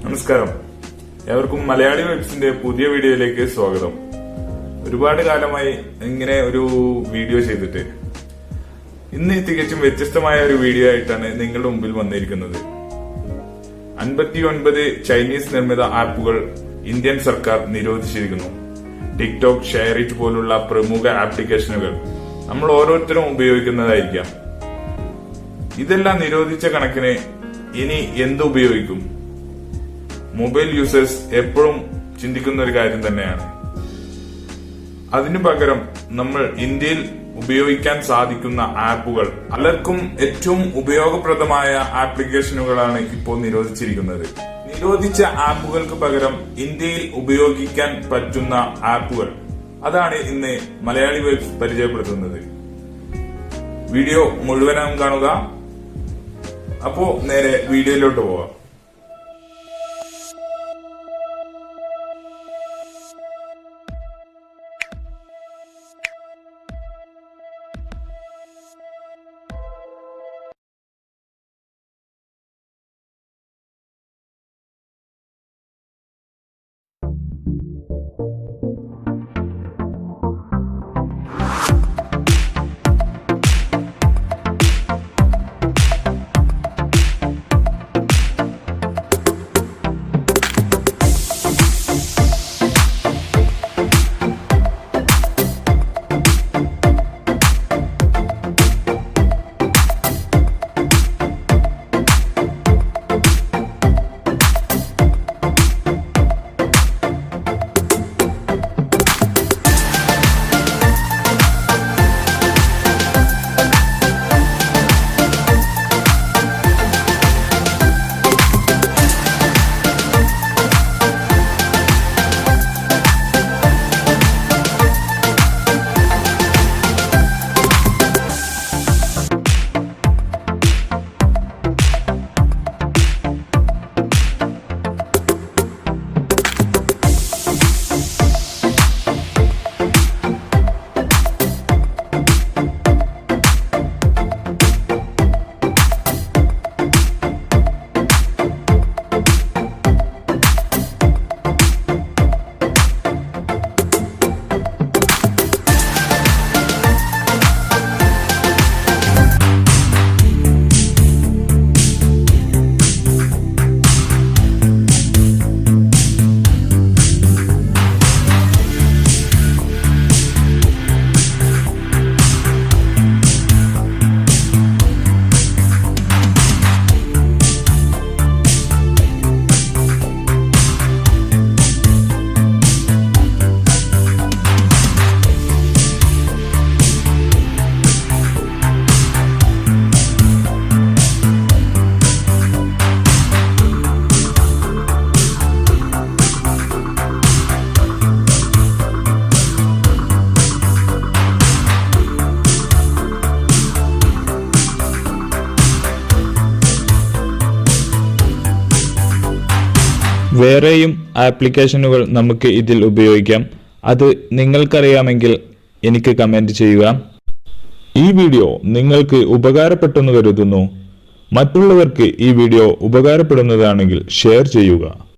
നമസ്കാരം, ഏവർക്കും മലയാളി വെബ്സിന്റെ പുതിയ വീഡിയോയിലേക്ക് സ്വാഗതം. ഒരുപാട് കാലമായി ഇങ്ങനെ ഒരു വീഡിയോ ചെയ്തിട്ട് ഇന്ന് തികച്ചും വ്യത്യസ്തമായ ഒരു വീഡിയോ ആയിട്ടാണ് നിങ്ങളുടെ മുമ്പിൽ വന്നിരിക്കുന്നത്. 59 ചൈനീസ് നിർമ്മിത ആപ്പുകൾ ഇന്ത്യൻ സർക്കാർ നിരോധിച്ചിരിക്കുന്നു. ടിക്ടോക്ക്, ഷെയറിറ്റ് പോലുള്ള പ്രമുഖ ആപ്ലിക്കേഷനുകൾ നമ്മൾ ഓരോരുത്തരും ഉപയോഗിക്കുന്നതായിരിക്കാം. ഇതെല്ലാം നിരോധിച്ച കണക്കിന് ഇനി എന്ത് ഉപയോഗിക്കും? മൊബൈൽ യൂസേഴ്സ് എപ്പോഴും ചിന്തിക്കുന്ന ഒരു കാര്യം തന്നെയാണ്. അതിനു പകരം നമ്മൾ ഇന്ത്യയിൽ ഉപയോഗിക്കാൻ സാധിക്കുന്ന ആപ്പുകൾ, പലർക്കും ഏറ്റവും ഉപയോഗപ്രദമായ ആപ്ലിക്കേഷനുകളാണ് ഇപ്പോൾ നിരോധിച്ചിരിക്കുന്നത്. നിരോധിച്ച ആപ്പുകൾക്ക് പകരം ഇന്ത്യയിൽ ഉപയോഗിക്കാൻ പറ്റുന്ന ആപ്പുകൾ, അതാണ് ഇന്ന് മലയാളി വെബ്സ് പരിചയപ്പെടുത്തുന്നത്. വീഡിയോ മുഴുവനായും കാണുക. അപ്പോ നേരെ വീഡിയോയിലോട്ട് പോവാം. വേറെയും ആപ്ലിക്കേഷനുകൾ നമുക്ക് ഇതിൽ ഉപയോഗിക്കാം. അത് നിങ്ങൾക്കറിയാമെങ്കിൽ എനിക്ക് കമന്റ് ചെയ്യുക. ഈ വീഡിയോ നിങ്ങൾക്ക് ഉപകാരപ്പെട്ടെന്ന് കരുതുന്നു. മറ്റുള്ളവർക്ക് ഈ വീഡിയോ ഉപകാരപ്പെടുന്നതാണെങ്കിൽ ഷെയർ ചെയ്യുക.